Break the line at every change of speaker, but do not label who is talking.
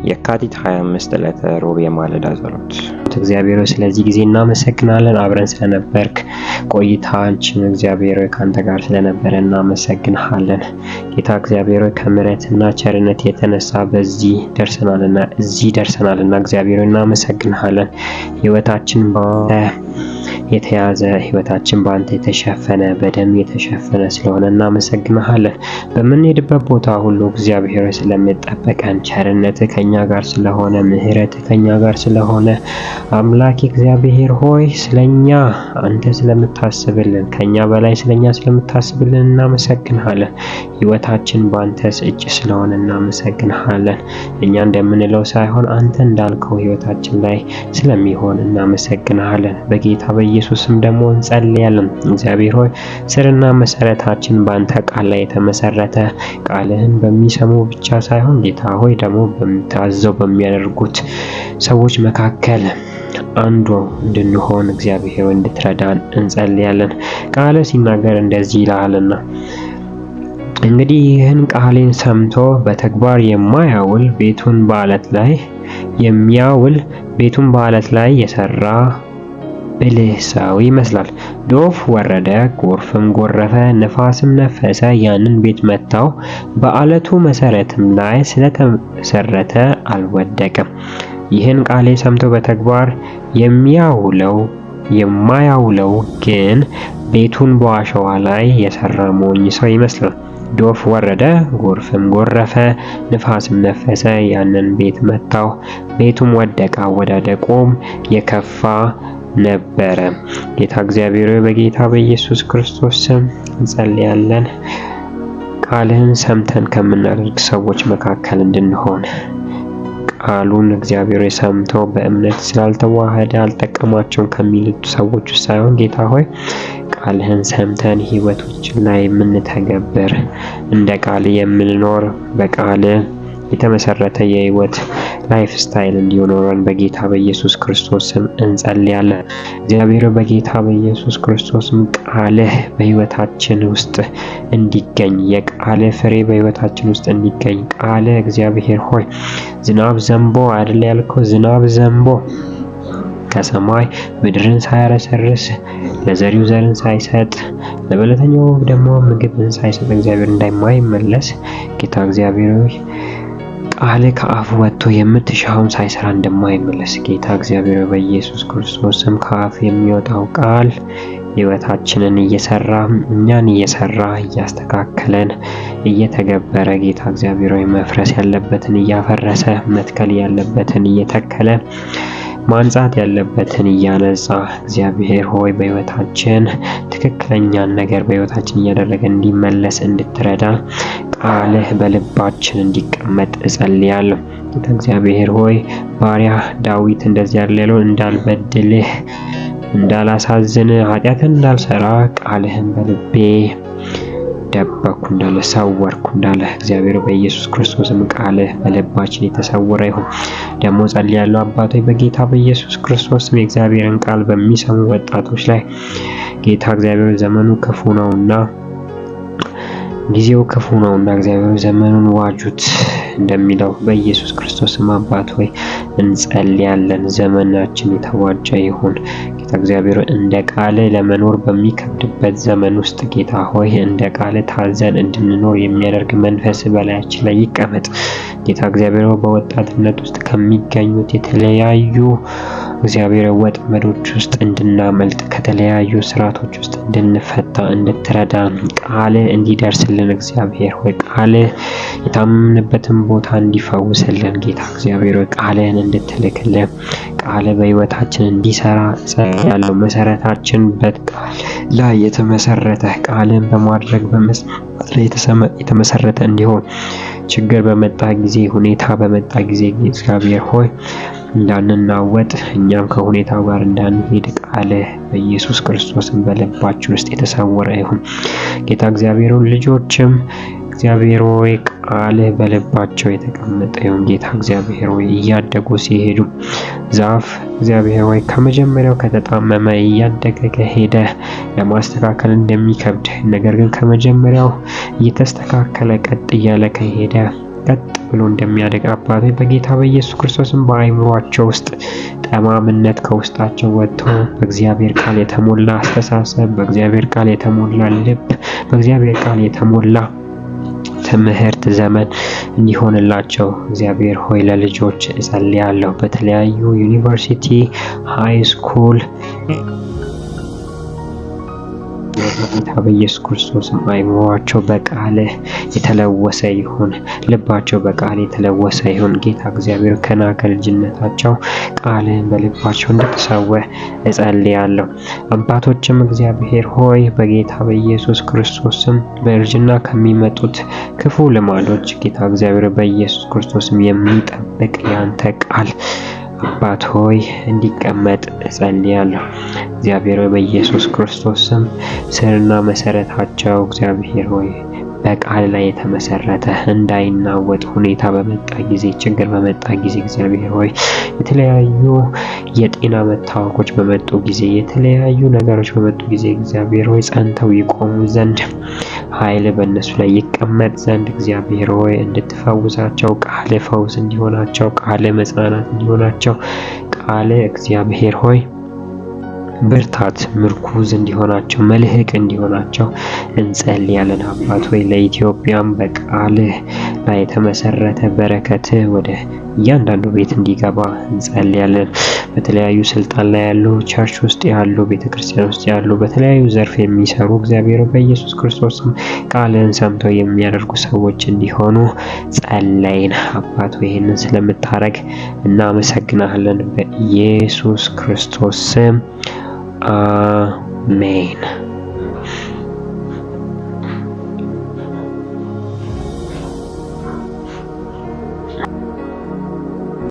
የካቲት 25 ዕለተ ሮብ የማለዳ ጸሎት። እግዚአብሔር ስለዚህ ጊዜ እናመሰግናለን። አብረን ስለነበርክ ቆይታችን እግዚአብሔር ካንተ ጋር ስለነበረ እናመሰግንሃለን። ጌታ እግዚአብሔር ከምሕረትና ቸርነት የተነሳ በዚህ ደርሰናልና እዚህ ደርሰናልና እግዚአብሔር እናመሰግንሃለን። ሕይወታችን የተያዘ ሕይወታችን በአንተ የተሸፈነ በደም የተሸፈነ ስለሆነ እናመሰግንሃለን። በምንሄድበት ቦታ ሁሉ እግዚአብሔር ስለምጠበቀን ቸርነት ከኛ ጋር ስለሆነ ምሕረት ከኛ ጋር ስለሆነ አምላክ እግዚአብሔር ሆይ ስለኛ አንተ ስለምታስብልን ከኛ በላይ ስለኛ ስለምታስብልን እናመሰግንሃለን። ሕይወታችን በአንተ እጅ ስለሆነ እናመሰግንሃለን። እኛ እንደምንለው ሳይሆን አንተ እንዳልከው ሕይወታችን ላይ ስለሚሆን እናመሰግንሃለን። በጌታ በኢየሱስም ደግሞ እንጸልያለን። እግዚአብሔር ሆይ ስርና መሰረታችን በአንተ ቃል ላይ የተመሰረተ ቃልህን በሚሰሙ ብቻ ሳይሆን ጌታ ሆይ ደግሞ በሚታዘው በሚያደርጉት ሰዎች መካከል አንዱ እንድንሆን እግዚአብሔር እንድትረዳን እንጸልያለን። ቃል ሲናገር እንደዚህ ይላልና እንግዲህ ይህን ቃሌን ሰምቶ በተግባር የማያውል ቤቱን በዓለት ላይ የሰራ ብልህ ሰው ይመስላል። ዶፍ ወረደ፣ ጎርፍም ጎረፈ፣ ነፋስም ነፈሰ፣ ያንን ቤት መታው፣ በዓለቱ መሰረትም ላይ ስለተመሰረተ አልወደቀም። ይህን ቃሌ ሰምቶ በተግባር የማያውለው ግን ቤቱን በአሸዋ ላይ የሰራ ሞኝ ሰው ይመስላል። ዶፍ ወረደ፣ ጎርፍም ጎረፈ፣ ንፋስም ነፈሰ፣ ያንን ቤት መታው፣ ቤቱም ወደቀ፣ አወዳደቁም የከፋ ነበረ። ጌታ እግዚአብሔር በጌታ በኢየሱስ ክርስቶስ ስም እንጸልያለን። ቃልህን ሰምተን ከምናደርግ ሰዎች መካከል እንድንሆን ቃሉን እግዚአብሔር ሰምተው በእምነት ስላልተዋሃደ አልጠቀማቸውም ከሚሉት ሰዎች ውስጥ ሳይሆን ጌታ ሆይ ቃልህን ሰምተን ሕይወቶችን ላይ የምንተገብር እንደ ቃል የምንኖር በቃል የተመሰረተ የሕይወት ላይፍ ስታይል እንዲኖረን በጌታ በኢየሱስ ክርስቶስ ስም እንጸልያለን። እግዚአብሔር በጌታ በኢየሱስ ክርስቶስ ስም ቃልህ በሕይወታችን ውስጥ እንዲገኝ የቃልህ ፍሬ በሕይወታችን ውስጥ እንዲገኝ ቃልህ እግዚአብሔር ሆይ ዝናብ ዘንቦ አይደል ያልከው? ዝናብ ዘንቦ ከሰማይ ምድርን ሳያረሰርስ ለዘሪው ዘርን ሳይሰጥ ለበለተኛው ደግሞ ምግብን ሳይሰጥ እግዚአብሔር እንደማይመለስ ጌታ እግዚአብሔር ሆይ ቃል ከአፍ ወጥቶ የምትሻውን ሳይሰራ እንደማይመለስ ጌታ እግዚአብሔር በኢየሱስ ክርስቶስ ስም ከአፍ የሚወጣው ቃል ሕይወታችንን እኛን እየሰራ እያስተካከለን እየተገበረ ጌታ እግዚአብሔር ሆይ መፍረስ ያለበትን እያፈረሰ መትከል ያለበትን እየተከለ ማንጻት ያለበትን እያነጻ እግዚአብሔር ሆይ በሕይወታችን ትክክለኛን ነገር በሕይወታችን እያደረገ እንዲመለስ እንድትረዳን ቃልህ በልባችን እንዲቀመጥ እጸልያለሁ። ጌታ እግዚአብሔር ሆይ ባሪያ ዳዊት እንደዚህ ያለው እንዳልበድልህ እንዳላሳዝን ኃጢአትን እንዳልሰራ ቃልህን በልቤ ደበኩ እንዳለ ሰወርኩ እንዳለ እግዚአብሔር በኢየሱስ ክርስቶስም ቃልህ በልባችን የተሰወረ ይሁን። ደግሞ ጸልያለሁ አባቶች በጌታ በኢየሱስ ክርስቶስም የእግዚአብሔርን ቃል በሚሰሙ ወጣቶች ላይ ጌታ እግዚአብሔር ዘመኑ ክፉ ነውና ጊዜው ክፉ ነውና እግዚአብሔር ዘመኑን ዋጁት እንደሚለው በኢየሱስ ክርስቶስም አባት ሆይ እንጸልያለን። ዘመናችን የተዋጀ ይሁን። ጌታ እግዚአብሔር እንደ ቃል ለመኖር በሚከብድበት ዘመን ውስጥ ጌታ ሆይ እንደ ቃል ታዘን እንድንኖር የሚያደርግ መንፈስ በላያችን ላይ ይቀመጥ። ጌታ እግዚአብሔር በወጣትነት ውስጥ ከሚገኙት የተለያዩ እግዚአብሔር ወጥመዶች ውስጥ እንድናመልጥ ከተለያዩ ስራቶች ውስጥ እንድንፈታ እንድትረዳ ቃል እንዲደርስልን እግዚአብሔር ሆይ ቃል የታመንበትን ቦታ እንዲፈውስልን ጌታ እግዚአብሔር ሆይ ቃልህን እንድትልክልን ቃል በሕይወታችን እንዲሰራ ጸልያለሁ። መሰረታችን በቃል ላይ የተመሰረተ ቃልን በማድረግ በመስማት ላይ የተመሰረተ እንዲሆን ችግር በመጣ ጊዜ ሁኔታ በመጣ ጊዜ እግዚአብሔር ሆይ እንዳንናወጥ እኛም ከሁኔታው ጋር እንዳንሄድ ቃልህ በኢየሱስ ክርስቶስም በልባችን ውስጥ የተሰወረ ይሁን። ጌታ እግዚአብሔር ልጆችም እግዚአብሔር ሆይ ቃልህ በልባቸው የተቀመጠ ይሁን። ጌታ እግዚአብሔር ሆይ እያደጉ ሲሄዱ ዛፍ እግዚአብሔር ሆይ ከመጀመሪያው ከተጣመመ እያደገ ከሄደ ለማስተካከል እንደሚከብድ ነገር ግን ከመጀመሪያው እየተስተካከለ ቀጥ እያለ ከሄደ ቀጥ ብሎ እንደሚያድግ አባቶች በጌታ በኢየሱስ ክርስቶስም በአእምሯቸው ውስጥ ጠማምነት ከውስጣቸው ወጥቶ በእግዚአብሔር ቃል የተሞላ አስተሳሰብ፣ በእግዚአብሔር ቃል የተሞላ ልብ፣ በእግዚአብሔር ቃል የተሞላ ትምህርት ዘመን እንዲሆንላቸው እግዚአብሔር ሆይ ለልጆች እጸልያለሁ። በተለያዩ ዩኒቨርሲቲ፣ ሃይ ስኩል በጌታ በኢየሱስ ክርስቶስም አእምሯቸው በቃልህ የተለወሰ ይሁን፣ ልባቸው በቃል የተለወሰ ይሁን። ጌታ እግዚአብሔር ገና ከልጅነታቸው ቃልህን በልባቸው እንድትሰውር እጸልያለሁ። አባቶችም እግዚአብሔር ሆይ በጌታ በኢየሱስ ክርስቶስም በእርጅና ከሚመጡት ክፉ ልማዶች ጌታ እግዚአብሔር በኢየሱስ ክርስቶስም የሚጠብቅ ያንተ ቃል አባት ሆይ እንዲቀመጥ እጸልያለሁ። እግዚአብሔር ሆይ በኢየሱስ ክርስቶስ ስም ስርና መሰረታቸው እግዚአብሔር ሆይ በቃል ላይ የተመሰረተ እንዳይናወጥ ሁኔታ በመጣ ጊዜ፣ ችግር በመጣ ጊዜ እግዚአብሔር ሆይ የተለያዩ የጤና መታወኮች በመጡ ጊዜ፣ የተለያዩ ነገሮች በመጡ ጊዜ እግዚአብሔር ሆይ ጸንተው ይቆሙ ዘንድ ኃይል በእነሱ ላይ ይቀመጥ ዘንድ እግዚአብሔር ሆይ እንድትፈውሳቸው፣ ቃል ፈውስ እንዲሆናቸው፣ ቃል መጽናናት እንዲሆናቸው፣ ቃል እግዚአብሔር ሆይ ብርታት ምርኩዝ እንዲሆናቸው፣ መልህቅ እንዲሆናቸው እንጸልያለን። አባት ሆይ ለኢትዮጵያም በቃልህ ላይ የተመሰረተ በረከት ወደ እያንዳንዱ ቤት እንዲገባ እንጸልያለን። በተለያዩ ስልጣን ላይ ያሉ፣ ቸርች ውስጥ ያሉ፣ ቤተክርስቲያን ውስጥ ያሉ፣ በተለያዩ ዘርፍ የሚሰሩ እግዚአብሔር በኢየሱስ ክርስቶስም ቃልህን ሰምተው የሚያደርጉ ሰዎች እንዲሆኑ ጸለይን። አባት ሆይ ይህንን ስለምታረግ እናመሰግናለን። በኢየሱስ ክርስቶስ ስም አሜን።